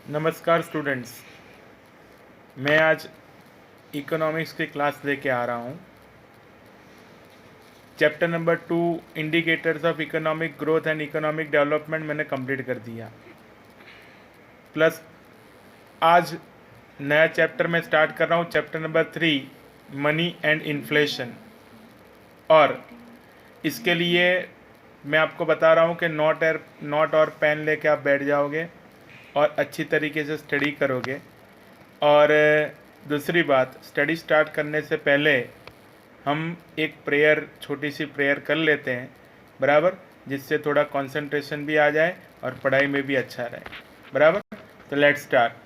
नमस्कार स्टूडेंट्स, मैं आज इकोनॉमिक्स की क्लास लेके आ रहा हूँ। Chapter number 2 indicators of economic growth and economic development मैंने कंप्लीट कर दिया। प्लस आज नया चैप्टर मैं स्टार्ट कर रहा हूँ, chapter number 3 money and inflation. और इसके लिए मैं आपको बता रहा हूँ कि नोट और पेन लेके आप बैठ जाओगे और अच्छी तरीके से स्टडी करोगे। और दूसरी बात, स्टडी स्टार्ट करने से पहले हम एक प्रेयर, छोटी सी प्रेयर कर लेते हैं, बराबर, जिससे थोड़ा कंसंट्रेशन भी आ जाए और पढ़ाई में भी अच्छा रहे, बराबर। तो लेट्स स्टार्ट।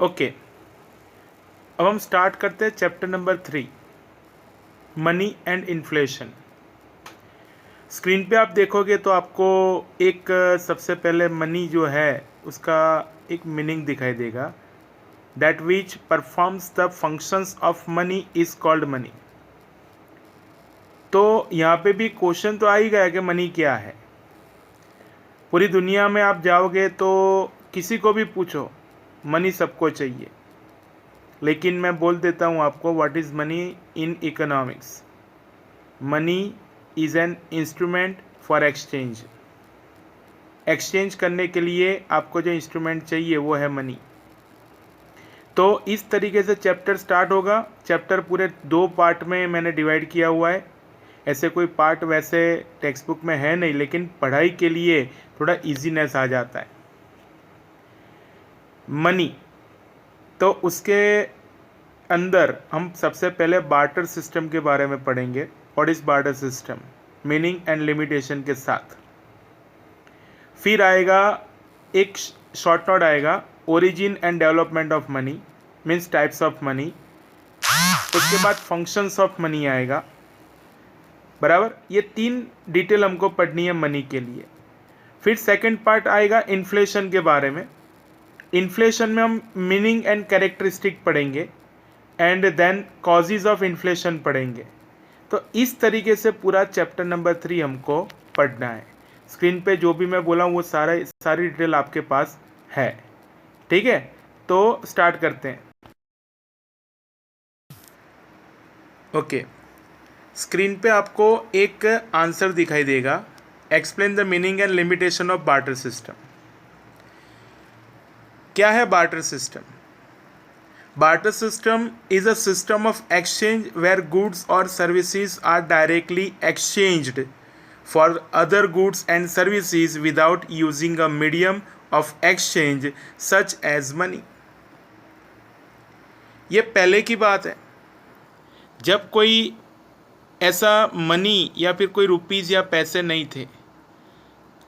ओके, अब हम स्टार्ट करते हैं chapter number 3 money and inflation. Screen पे आप देखोगे तो आपको एक सबसे पहले मनी जो है उसका एक मीनिंग दिखाई देगा, that which performs the functions of money is called money. तो यहाँ पे भी क्वेश्चन तो आ ही गया कि मनी क्या है। पूरी दुनिया में आप जाओगे तो किसी को भी पूछो, मनी सबको चाहिए, लेकिन मैं बोल देता हूँ आपको what is money in economics. Money is an instrument for exchange. Exchange करने के लिए आपको जो इंस्ट्रूमेंट चाहिए वो है मनी। तो इस तरीके से चैप्टर स्टार्ट होगा। चैप्टर पूरे 2 पार्ट में मैंने डिवाइड किया हुआ है। ऐसे कोई पार्ट वैसे टेक्स्ट बुक में है नहीं, लेकिन पढ़ाई के लिए थोड़ा इजीनेस आ जाता है। मनी, तो उसके अंदर हम सबसे पहले बार्टर सिस्टम के बारे में पढ़ेंगे। What is barter system, meaning and limitation के साथ। फिर आएगा एक शॉर्ट नोट आएगा, origin and development of money, means types of money. उसके बाद फंक्शंस ऑफ मनी आएगा, बराबर। ये 3 डिटेल हमको पढ़नी है मनी के लिए। फिर सेकंड पार्ट आएगा इन्फ्लेशन के बारे में। इन्फ्लेशन में हम मीनिंग एंड कैरेक्टरिस्टिक पढ़ेंगे and then causes of inflation पढ़ेंगे। तो इस तरीके से पूरा चैप्टर नंबर 3 हमको पढ़ना है। स्क्रीन पे जो भी मैं बोला हूँ वो सारी डिटेल आपके पास है, ठीक है। तो स्टार्ट करते हैं। ओके, स्क्रीन पे आपको एक आंसर दिखाई देगा, explain the meaning and limitation of barter system. क्या है barter system? Barter system is a system of exchange where goods or services are directly exchanged for other goods and services without using a medium of exchange such as money. ये पहले की बात है, जब कोई ऐसा मनी या फिर कोई रुपीज़ या पैसे नहीं थे।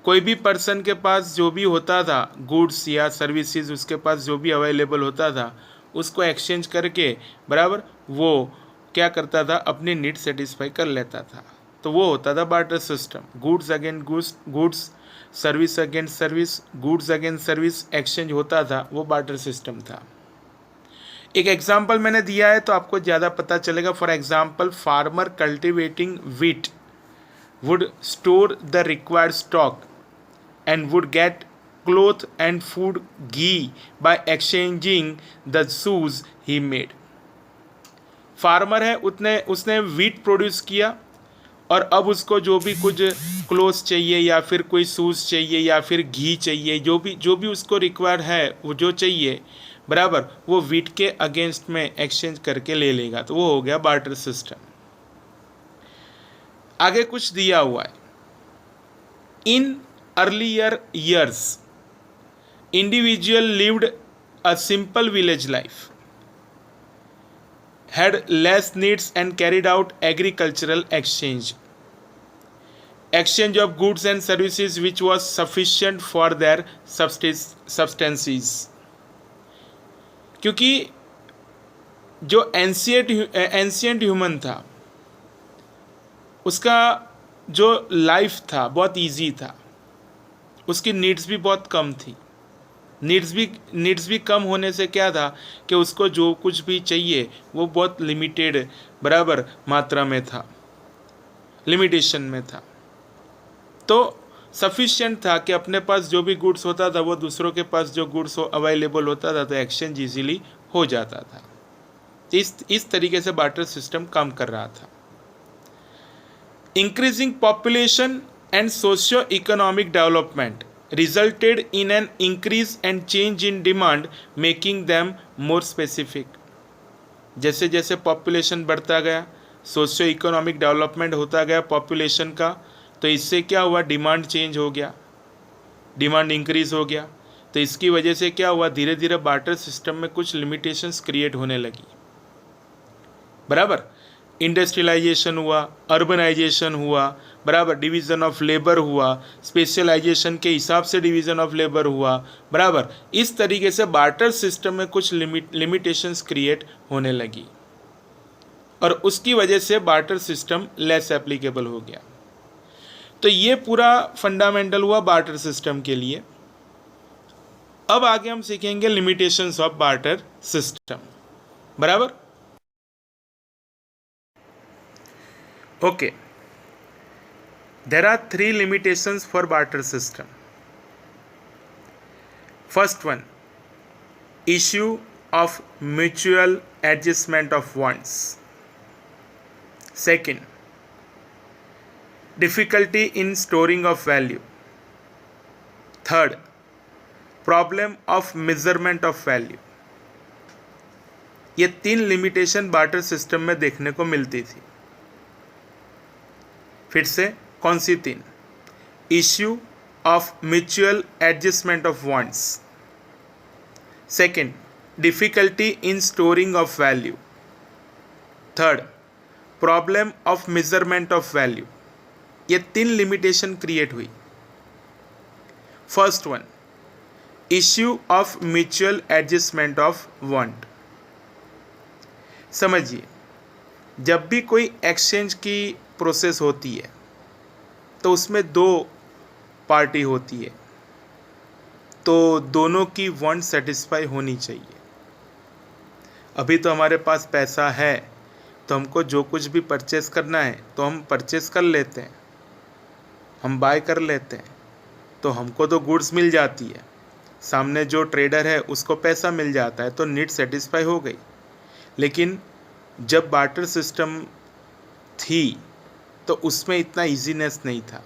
कोई भी पर्सन के पास जो भी होता था गुड्स या सर्विसेज, उसके पास जो भी अवेलेबल होता था उसको एक्सचेंज करके बराबर वो क्या करता था, अपनी नीड सेटिस्फाई कर लेता था। तो वो होता था barter system. Goods against goods, service against service, goods against service exchange होता था, वो बार्टर सिस्टम था। एक एग्जाम्पल मैंने दिया है तो आपको ज़्यादा पता चलेगा। For example, farmer cultivating wheat would store the required stock and would get cloth and food ghee by exchanging the shoes he made. Farmer है, उसने वीट प्रोड्यूस किया और अब उसको जो भी कुछ क्लोथ चाहिए या फिर कोई शूज़ चाहिए या फिर घी चाहिए, जो भी उसको रिक्वायर्ड है, वो जो चाहिए बराबर, वो वीट के अगेंस्ट में एक्सचेंज करके ले लेगा। तो वो हो गया बार्टर सिस्टम। आगे कुछ दिया हुआ है, इन earlier years, individual lived a simple village life, had less needs and carried out agricultural exchange of goods and services which was sufficient for their substances. क्योंकि जो एंशियंट ह्यूमन था उसका जो लाइफ था बहुत इजी था, उसकी नीड्स भी बहुत कम थी। नीड्स भी कम होने से क्या था कि उसको जो कुछ भी चाहिए वो बहुत लिमिटेड बराबर मात्रा में था, लिमिटेशन में था। तो सफिशिएंट था कि अपने पास जो भी गुड्स होता था वो दूसरों के पास जो गुड्स अवेलेबल होता था तो एक्सचेंज इजीली हो जाता था। इस तरीके से बार्टर सिस्टम काम कर रहा था। Increasing population and socio-economic development resulted in an increase and change in demand, making them more specific. जैसे जैसे पॉपुलेशन बढ़ता गया, सोशियो इकोनॉमिक डेवलपमेंट होता गया पॉपुलेशन का, तो इससे क्या हुआ, डिमांड चेंज हो गया, डिमांड इंक्रीज हो गया। तो इसकी वजह से क्या हुआ, धीरे धीरे बार्टर सिस्टम में कुछ लिमिटेशंस क्रिएट होने लगी बराबर। इंडस्ट्रियलाइजेशन हुआ, अर्बनाइजेशन हुआ बराबर, डिवीज़न ऑफ लेबर हुआ, स्पेशलाइजेशन के हिसाब से डिवीज़न ऑफ लेबर हुआ बराबर। इस तरीके से बार्टर सिस्टम में कुछ लिमिटेशंस क्रिएट होने लगी और उसकी वजह से बार्टर सिस्टम लेस एप्लीकेबल हो गया। तो ये पूरा फंडामेंटल हुआ बार्टर सिस्टम के लिए। अब आगे हम सीखेंगे लिमिटेशंस ऑफ बार्टर सिस्टम बराबर। Okay, there are 3 limitations for barter system. First one, issue of mutual adjustment of wants. Second, difficulty in storing of value. Third, problem of measurement of value. ये 3 limitation barter system में देखने को मिलती थी। फिर से कौन सी 3? Issue of mutual adjustment of wants, second difficulty in storing of value, third problem of measurement of value. ये 3 लिमिटेशन क्रिएट हुई। First one, issue of mutual adjustment of want. समझिए, जब भी कोई एक्सचेंज की प्रोसेस होती है तो उसमें 2 पार्टी होती है, तो दोनों की वांट सेटिस्फाई होनी चाहिए। अभी तो हमारे पास पैसा है तो हमको जो कुछ भी परचेस करना है तो हम परचेस कर लेते हैं, हम बाय कर लेते हैं, तो हमको तो गुड्स मिल जाती है, सामने जो ट्रेडर है उसको पैसा मिल जाता है, तो नीड सेटिस्फाई हो गई। लेकिन जब बार्टर सिस्टम थी तो उसमें इतना इजीनेस नहीं था।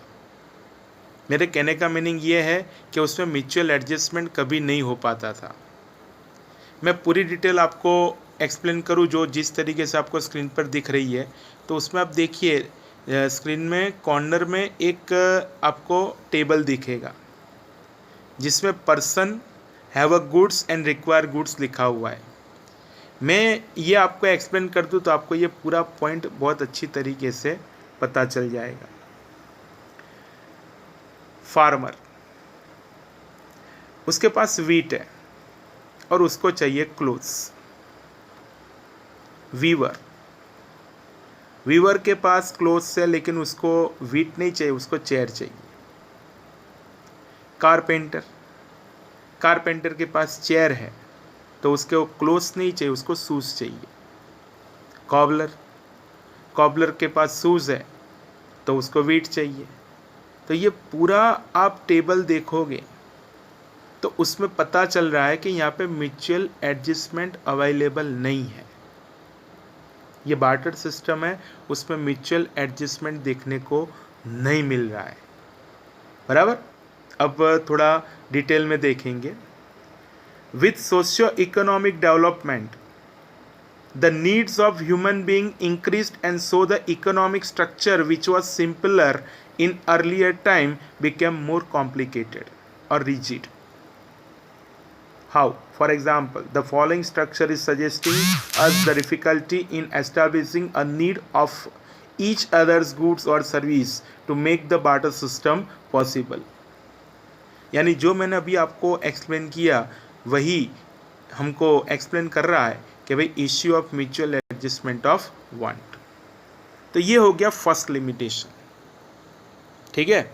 मेरे कहने का मीनिंग ये है कि उसमें म्यूचुअल एडजस्टमेंट कभी नहीं हो पाता था। मैं पूरी डिटेल आपको एक्सप्लेन करूँ जो जिस तरीके से आपको स्क्रीन पर दिख रही है, तो उसमें आप देखिए स्क्रीन में कॉर्नर में एक आपको टेबल दिखेगा जिसमें person have a goods and require goods लिखा हुआ है। मैं ये आपको एक्सप्लेन कर दूँ तो आपको ये पूरा पॉइंट बहुत अच्छी तरीके से पता चल जाएगा। फार्मर, उसके पास वीट है और उसको चाहिए क्लोथ्स। वीवर, वीवर के पास क्लोथ्स है लेकिन उसको वीट नहीं चाहिए, उसको चेयर चाहिए। कारपेंटर, कारपेंटर के पास चेयर है तो उसको क्लोथ्स नहीं चाहिए, उसको शूज़ चाहिए। कॉबलर, कॉबलर के पास शूज़ है तो उसको वीट चाहिए। तो ये पूरा आप टेबल देखोगे तो उसमें पता चल रहा है कि यहाँ पे म्यूचुअल एडजस्टमेंट अवेलेबल नहीं है। ये बार्टर सिस्टम है, उसमें म्यूचुअल एडजस्टमेंट देखने को नहीं मिल रहा है। बराबर। अब थोड़ा डिटेल में देखेंगे। With socio economic development the needs of human being increased, and so the economic structure which was simpler in earlier time became more complicated or rigid. How? For example, the following structure is suggesting us the difficulty in establishing a need of each other's goods or service to make the barter system possible. यानी जो मैंने अभी आपको explain किया वही हमको explain कर रहा है कि भाई issue of mutual adjustment of want. तो ये हो गया फर्स्ट लिमिटेशन। ठीक है,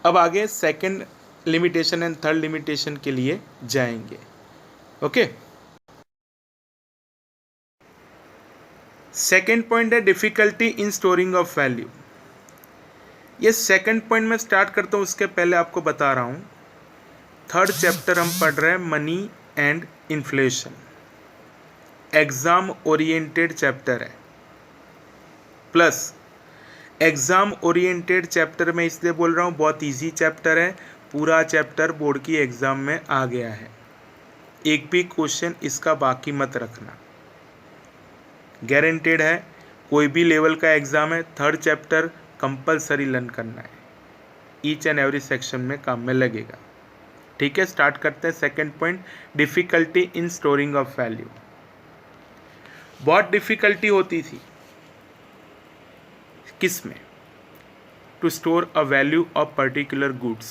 अब आगे second limitation and third limitation के लिए जाएंगे। ओके, सेकंड पॉइंट है difficulty in storing of value. ये सेकंड पॉइंट में स्टार्ट करता हूँ, उसके पहले आपको बता रहा हूँ थर्ड चैप्टर हम पढ़ रहे हैं money and inflation. Exam oriented chapter है, प्लस एग्ज़ाम ओरिएंटेड चैप्टर में इसलिए बोल रहा हूँ बहुत इजी चैप्टर है। पूरा चैप्टर बोर्ड की एग्ज़ाम में आ गया है, एक भी क्वेश्चन इसका बाकी मत रखना, गारंटेड है। कोई भी लेवल का एग्ज़ाम है, थर्ड चैप्टर कंपलसरी लर्न करना है, ईच एंड एवरी सेक्शन में काम में लगेगा। ठीक है, स्टार्ट करते हैं second point, difficulty in storing of value. बहुत डिफ़िकल्टी होती थी किस में? To store a value of particular goods.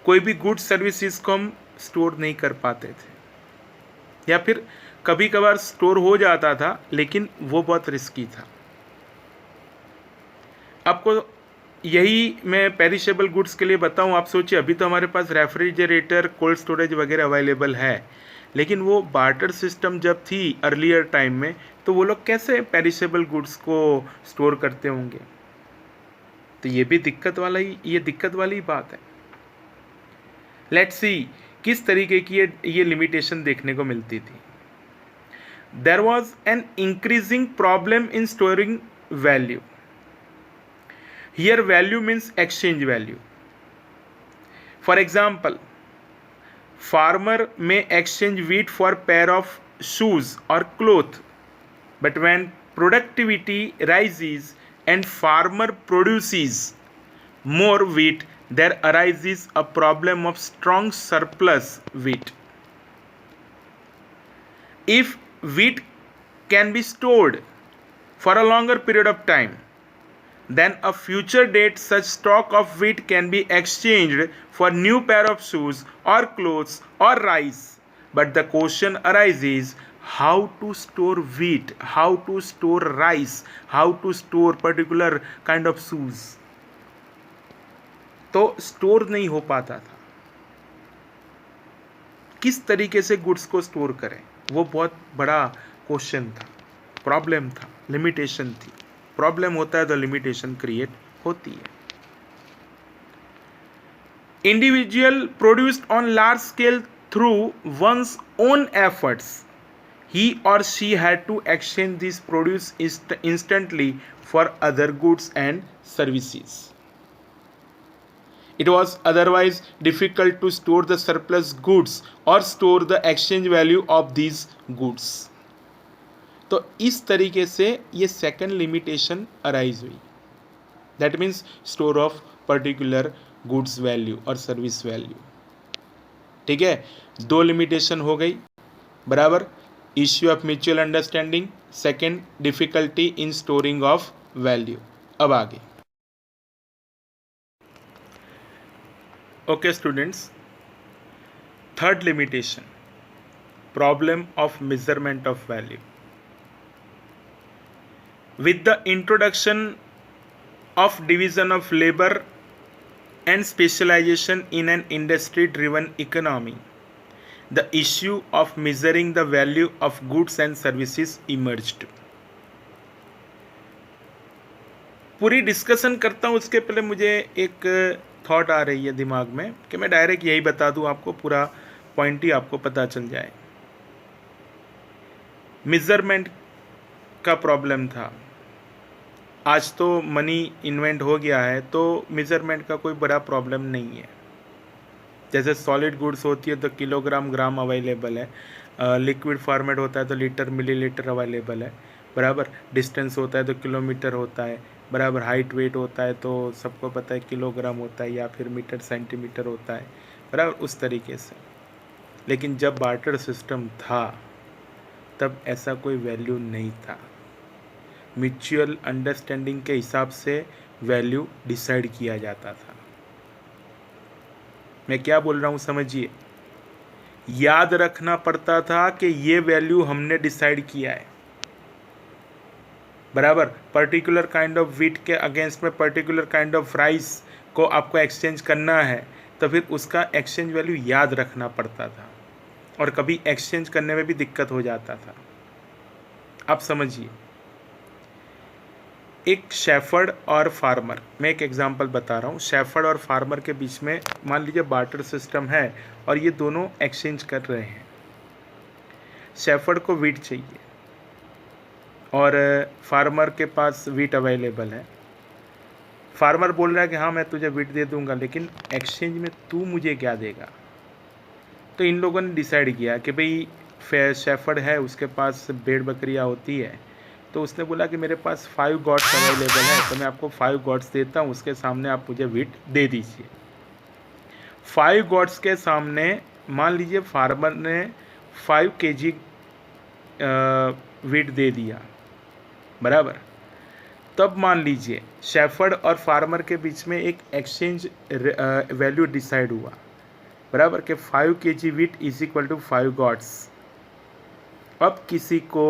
कोई भी गुड्स सर्विसेज को हम स्टोर नहीं कर पाते थे, या फिर कभी कभार स्टोर हो जाता था लेकिन वो बहुत रिस्की था। आपको यही मैं पेरिशेबल गुड्स के लिए बताऊं, आप सोचिए अभी तो हमारे पास रेफ्रिजरेटर, कोल्ड स्टोरेज वगैरह अवेलेबल है, लेकिन वो बार्टर सिस्टम जब थी अर्लियर टाइम में तो वो लोग कैसे पेरिशेबल गुड्स को स्टोर करते होंगे? तो ये भी दिक्कत वाली ही बात है। लेट्स सी किस तरीके की ये लिमिटेशन देखने को मिलती थी। There was an increasing problem in storing value. Here value means exchange value. For example, farmer may exchange wheat for pair of shoes or cloth, but when productivity rises and farmer produces more wheat, there arises a problem of strong surplus wheat. If wheat can be stored for a longer period of time, then a future date such stock of wheat can be exchanged for new pair of shoes or clothes or rice. But the question arises, how to store wheat, how to store rice, how to store particular kind of shoes? तो store नहीं हो पाता था। किस तरीके से goods को store करें, वो बहुत बड़ा क्वेश्चन था, प्रॉब्लम था, लिमिटेशन थी। प्रॉब्लम होता है तो लिमिटेशन क्रिएट होती है। Individual produced on large scale through one's own efforts, he or she had to exchange this produce instantly for other goods and services. It was otherwise difficult to store the surplus goods or store the exchange value of these goods. तो इस तरीके से ये second limitation arise हुई, that means store of particular goods value और service value. ठीक है, दो लिमिटेशन हो गई बराबर। Issue of mutual understanding, second difficulty in storing of value. अब आगे okay students, third limitation, problem of measurement of value. With the introduction of division of labor and specialization in an industry-driven economy, the issue of measuring the value of goods and services emerged. पूरी discussion करता हूँ उसके पहले मुझे एक thought आ रही है दिमाग में कि मैं डायरेक्ट यही बता दूँ आपको, पूरा पॉइंट ही आपको पता चल जाए। मेजरमेंट का प्रॉब्लम था, आज तो मनी इन्वेंट हो गया है तो मेजरमेंट का कोई बड़ा प्रॉब्लम नहीं है। जैसे सॉलिड गुड्स होती है तो किलोग्राम ग्राम अवेलेबल है, लिक्विड फॉर्मेट होता है तो लीटर मिलीलीटर अवेलेबल है, बराबर। डिस्टेंस होता है तो किलोमीटर होता है, बराबर। हाइट वेट होता है तो सबको पता है किलोग्राम होता है या फिर मीटर सेंटीमीटर होता है, बराबर, उस तरीके से। लेकिन जब बार्टर सिस्टम था तब ऐसा कोई वैल्यू नहीं था। म्यूचुअल अंडरस्टैंडिंग के हिसाब से वैल्यू डिसाइड किया जाता था। मैं क्या बोल रहा हूँ समझिए, याद रखना पड़ता था कि ये वैल्यू हमने डिसाइड किया है, बराबर। पर्टिकुलर काइंड ऑफ व्हीट के अगेंस्ट में पर्टिकुलर काइंड ऑफ राइस को आपको एक्सचेंज करना है तो फिर उसका एक्सचेंज वैल्यू याद रखना पड़ता था, और कभी एक्सचेंज करने में भी दिक्कत हो जाता था। आप समझिए, एक शेफर्ड और फार्मर, मैं एक एग्जांपल बता रहा हूँ। शेफर्ड और फार्मर के बीच में मान लीजिए बार्टर सिस्टम है और ये दोनों एक्सचेंज कर रहे हैं। शेफर्ड को वीट चाहिए और फार्मर के पास वीट अवेलेबल है। फार्मर बोल रहा है कि हाँ मैं तुझे वीट दे दूंगा, लेकिन एक्सचेंज में तू मुझे क्या देगा। तो इन लोगों ने डिसाइड किया कि भाई शेफर्ड है, उसके पास भेड़ बकरियाँ होती है, तो उसने बोला कि मेरे पास 5 गॉड्स अवेलेबल है तो मैं आपको 5 गॉड्स देता हूँ, उसके सामने आप मुझे वीट दे दीजिए। 5 गॉड्स के सामने मान लीजिए फार्मर ने 5 kg वीट दे दिया, बराबर। तब मान लीजिए शेफर्ड और फार्मर के बीच में एक एक्सचेंज वैल्यू डिसाइड हुआ, बराबर, कि 5 kg wheat is equal to 5 goods. अब किसी को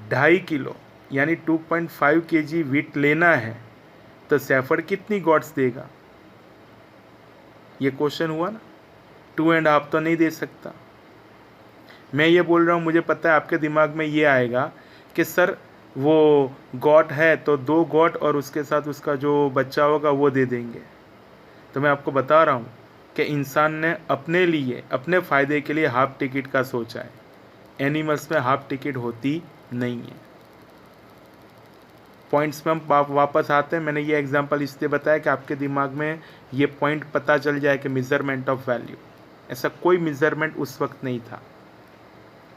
2.5 किलो यानी 2.5 kg वीट लेना है तो शेफर्ड कितनी गॉड्स देगा, ये क्वेश्चन हुआ ना। 2.5 तो नहीं दे सकता। मैं ये बोल रहा हूँ, मुझे पता है आपके दिमाग में ये आएगा कि सर वो गॉट है तो 2 गॉट और उसके साथ उसका जो बच्चा होगा वो दे देंगे। तो मैं आपको बता रहा हूँ कि इंसान ने अपने लिए, अपने फ़ायदे के लिए हाफ टिकट का सोचा है। एनिमल्स में हाफ टिकट होती नहीं है। पॉइंट्स में हम वापस आते हैं। मैंने ये एग्जांपल इसलिए बताया कि आपके दिमाग में ये पॉइंट पता चल जाए कि मेजरमेंट ऑफ वैल्यू, ऐसा कोई मेजरमेंट उस वक्त नहीं था,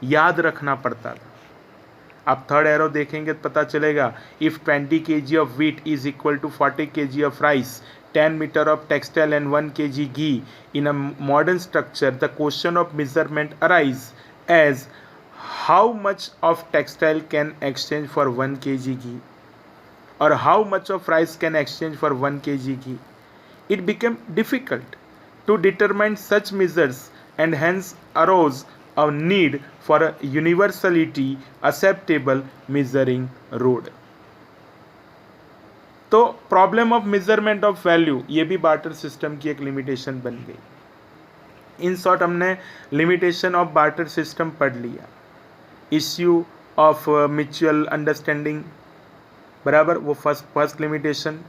याद रखना पड़ता था। आप थर्ड एरो देखेंगे तो पता चलेगा, if 20 kg of wheat is equal to 40 kg of rice, 10 metre of textile and 1 kg ghee in a modern structure, the question of measurement arise as how much of textile can exchange for 1 kg ghee or how much of rice can exchange for 1 kg ghee. It became difficult to determine such measures and hence arose a need for a universality acceptable measuring rod. तो problem of measurement of value ये भी barter system की एक limitation बन गई। In short हमने limitation of barter system पढ़ लिया। इश्यू ऑफ म्यूचुअल अंडरस्टैंडिंग, बराबर, वो first limitation,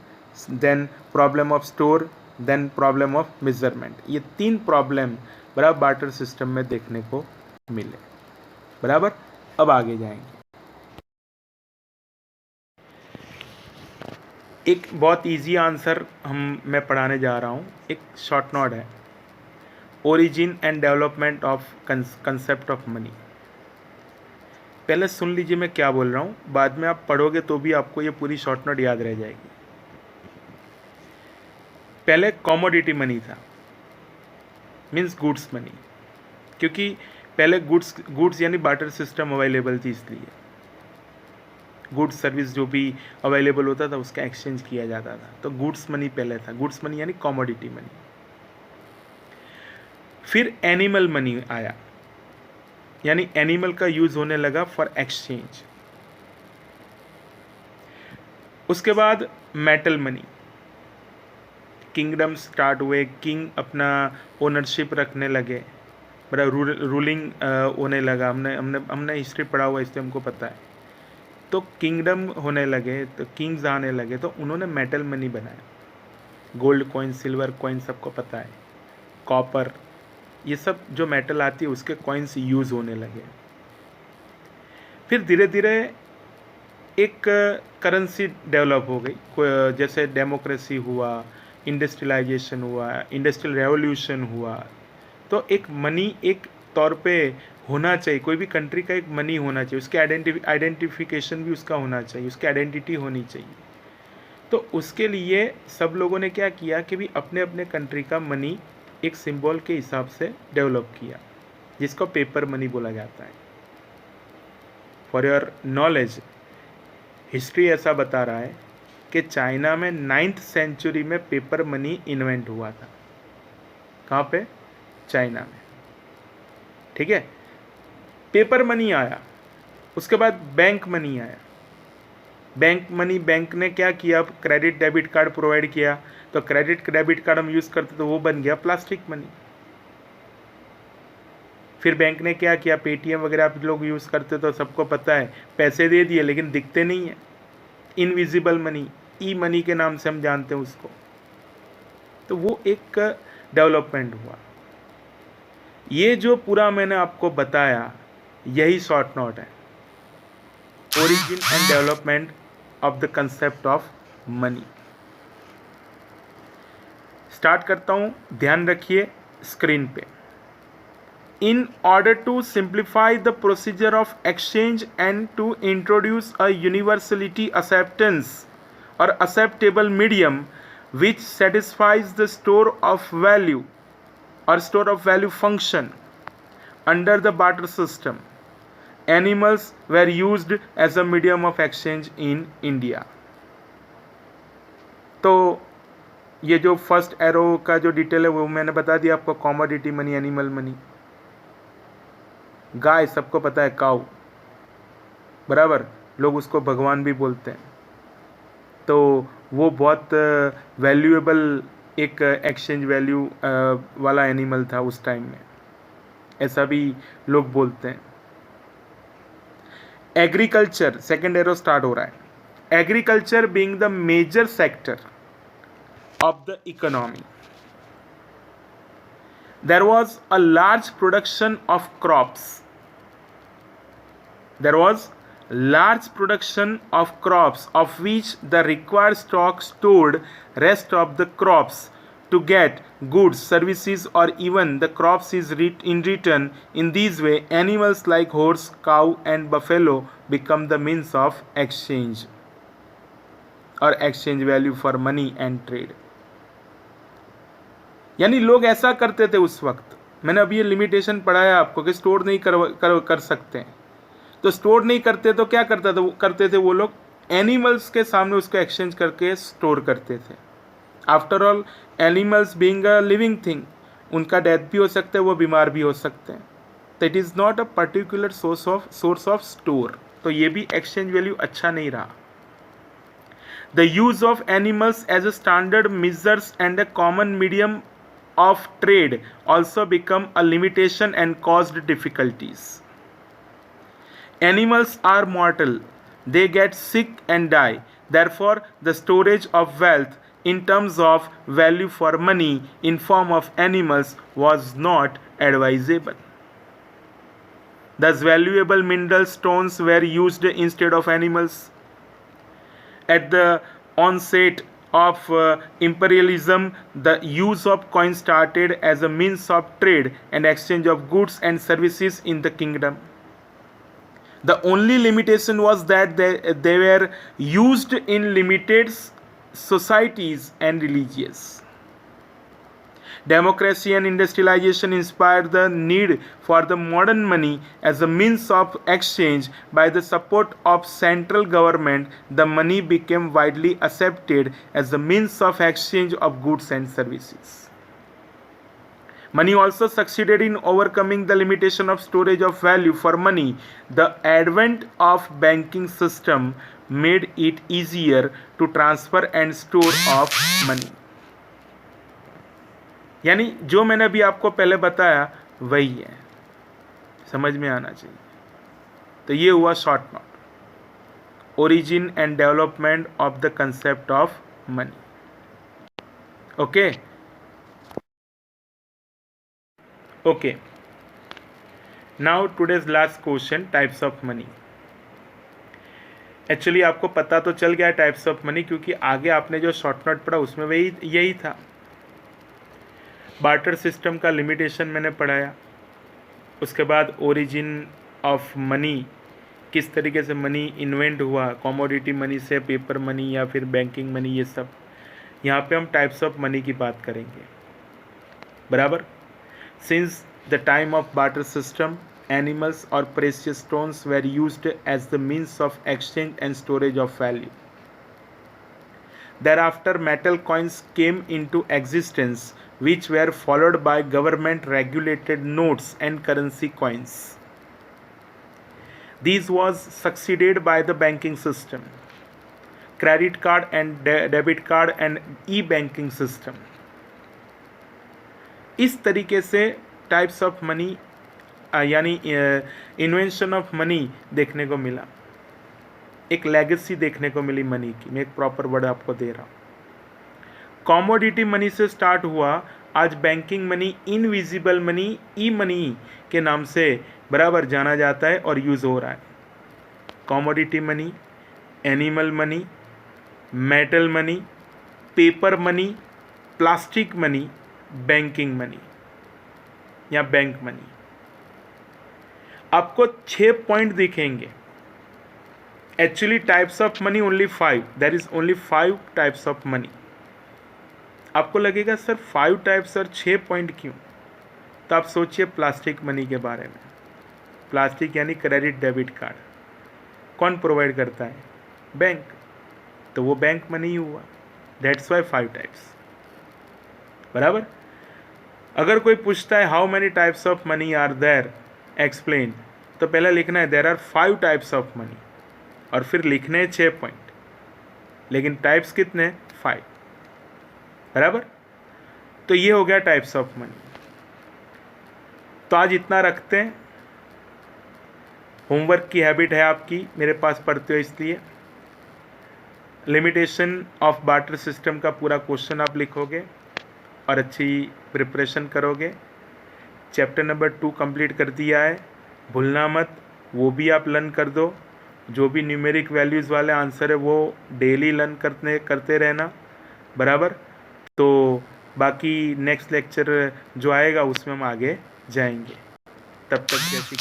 then problem of store, then problem of measurement. ये 3 प्रॉब्लम बराबर बार्टर सिस्टम में देखने को मिले, बराबर। अब आगे जाएंगे। एक बहुत इजी आंसर मैं पढ़ाने जा रहा हूँ। एक शॉर्ट नोट है, origin and development of concept of money. पहले सुन लीजिए मैं क्या बोल रहा हूँ, बाद में आप पढ़ोगे तो भी आपको ये पूरी शॉर्ट नोट याद रह जाएगी। पहले कॉमोडिटी मनी था, मीन्स गुड्स मनी, क्योंकि पहले गुड्स यानी बार्टर सिस्टम अवेलेबल थी, इसलिए गुड्स सर्विस जो भी अवेलेबल होता था उसका एक्सचेंज किया जाता था। तो गुड्स मनी पहले था, गुड्स मनी यानी कॉमोडिटी मनी। फिर एनिमल मनी आया, यानी एनिमल का यूज होने लगा फॉर एक्सचेंज। उसके बाद मेटल मनी, किंगडम स्टार्ट हुए, किंग अपना ओनरशिप रखने लगे, बड़ा रूलिंग होने लगा। हमने हिस्ट्री पढ़ा हुआ, इसलिए हमको पता है। तो किंगडम होने लगे, तो किंग्स आने लगे, तो उन्होंने मेटल मनी बनाया। गोल्ड कॉइन, सिल्वर कॉइन सबको पता है, कॉपर, ये सब जो मेटल आती है उसके कॉइन्स यूज़ होने लगे। फिर धीरे धीरे एक करेंसी डेवलप हो गई, जैसे डेमोक्रेसी हुआ, इंडस्ट्रियलाइजेशन हुआ, इंडस्ट्रियल रेवोल्यूशन हुआ, तो एक मनी एक तौर पे होना चाहिए। कोई भी कंट्री का एक मनी होना चाहिए, उसके आइडेंटिफिकेशन भी उसका होना चाहिए, उसकी आइडेंटिटी होनी चाहिए। तो उसके लिए सब लोगों ने क्या किया कि भी अपने अपने कंट्री का मनी एक सिंबल के हिसाब से डेवलप किया, जिसको पेपर मनी बोला जाता है। फॉर योर नॉलेज, हिस्ट्री ऐसा बता रहा है कि चाइना में 9th सेंचुरी में पेपर मनी इन्वेंट हुआ था। कहाँ पे? चाइना में। ठीक है, पेपर मनी आया, उसके बाद बैंक मनी आया। बैंक मनी, बैंक ने क्या किया, क्रेडिट डेबिट कार्ड प्रोवाइड किया, तो क्रेडिट डेबिट कार्ड हम यूज़ करते तो वो बन गया प्लास्टिक मनी। फिर बैंक ने क्या किया, पेटीएम वगैरह आप लोग यूज़ करते तो सबको पता है, पैसे दे दिए लेकिन दिखते नहीं है, इनविजिबल मनी, ई मनी के नाम से हम जानते हैं उसको। तो वो एक डेवलपमेंट हुआ। ये जो पूरा मैंने आपको बताया, यही शॉर्ट नोट है, origin and development of the concept of money. Start करता हूं, ध्यान रखिए स्क्रीन पे। In order to simplify the procedure of exchange and to introduce a universality acceptance or acceptable medium which satisfies the store of value or store of value function under the barter system, animals were used as a medium of exchange in India. तो ये जो first arrow का जो detail है वो मैंने बता दिया आपको, कॉमोडिटी मनी, एनिमल मनी। गाय सबको पता है, काऊ, बराबर, लोग उसको भगवान भी बोलते हैं। तो वो बहुत वैल्यूएबल एक एक्सचेंज वैल्यू वाला एनिमल था उस टाइम में, ऐसा भी लोग बोलते हैं। एग्रीकल्चर, सेकेंड एरो स्टार्ट हो रहा है। Agriculture being the major sector of the economy, there was a large production of crops. There was large production of crops of which the required stock stored rest of the crops to get goods, services or even the crops is in return. In this way, animals like horse, cow and buffalo become the means of exchange or exchange value for money and trade. यानी लोग ऐसा करते थे उस वक्त। मैंने अभी ये लिमिटेशन पढ़ाया आपको कि स्टोर नहीं कर सकते हैं, तो स्टोर नहीं करते तो क्या करते थे वो लोग, एनिमल्स के सामने उसको एक्सचेंज करके स्टोर करते थे। After all animals being a living thing, उनका डेथ भी हो सकता है, वो बीमार भी हो सकते हैं, तो it is not a particular source of store. तो ये भी एक्सचेंज वैल्यू अच्छा नहीं रहा। The use of animals as a standard measures and a common medium of trade also become a limitation and caused difficulties. Animals are mortal, they get sick and die. Therefore, the storage of wealth in terms of value for money in form of animals was not advisable. Thus, valuable mineral stones were used instead of animals. At the onset of imperialism, the use of coins started as a means of trade and exchange of goods and services in the kingdom. The only limitation was that they were used in limited societies and religious. Democracy and industrialization inspired the need for the modern money as a means of exchange. By the support of central government, the money became widely accepted as the means of exchange of goods and services. Money also succeeded in overcoming the limitation of storage of value for money. The advent of banking system made it easier to transfer and store of money. यानी जो मैंने अभी आपको पहले बताया वही है, समझ में आना चाहिए. तो ये हुआ short note, origin and development of the concept of money. Okay. Okay, now today's last question, types of money. Actually आपको पता तो चल गया टाइप्स ऑफ मनी, क्योंकि आगे आपने जो शॉर्ट नोट पढ़ा उसमें वही यही था. बार्टर सिस्टम का लिमिटेशन मैंने पढ़ाया, उसके बाद ओरिजिन ऑफ मनी, किस तरीके से मनी इन्वेंट हुआ, कॉमोडिटी मनी से पेपर मनी या फिर बैंकिंग मनी, ये सब. यहाँ पे हम टाइप्स ऑफ मनी की बात करेंगे, बराबर. Since the time of barter system, animals or precious stones were used as the means of exchange and storage of value. Thereafter, metal coins came into existence, which were followed by government-regulated notes and currency coins. These was succeeded by the banking system, credit card and debit card and e-banking system. इस तरीके से types of money यानी invention of money देखने को मिला, एक legacy देखने को मिली मनी की. मैं एक प्रॉपर वर्ड आपको दे रहा हूँ. कॉमोडिटी मनी से स्टार्ट हुआ, आज बैंकिंग मनी, इनविजिबल मनी, ई मनी के नाम से बराबर जाना जाता है और यूज़ हो रहा है. Commodity money, animal money, metal money, paper money, plastic money, banking money या बैंक मनी. आपको 6 पॉइंट दिखेंगे. Actually types of money only 5, there is only 5 types of money. आपको लगेगा सर 5 टाइप्स और 6 पॉइंट क्यों? तो आप सोचिए प्लास्टिक मनी के बारे में. प्लास्टिक यानी क्रेडिट डेबिट कार्ड कौन प्रोवाइड करता है? बैंक. तो वो बैंक मनी हुआ, दैट्स वाई 5 टाइप्स, बराबर. अगर कोई पूछता है how many types of money are there, explain, तो पहले लिखना है there are 5 types of money और फिर लिखने हैं 6 पॉइंट, लेकिन टाइप्स कितने? 5, बराबर. तो ये हो गया टाइप्स ऑफ मनी. तो आज इतना रखते हैं. होमवर्क की हैबिट है आपकी, मेरे पास पढ़ते हो इसलिए. लिमिटेशन ऑफ बार्टर सिस्टम का पूरा क्वेश्चन आप लिखोगे और अच्छी प्रिपरेशन करोगे. चैप्टर नंबर 2 कंप्लीट कर दिया है, भूलना मत, वो भी आप लर्न कर दो. जो भी न्यूमेरिक वैल्यूज़ वाले आंसर है वो डेली लर्न करते रहना, बराबर. तो बाकी नेक्स्ट लेक्चर जो आएगा उसमें हम आगे जाएंगे. तब तक जैसी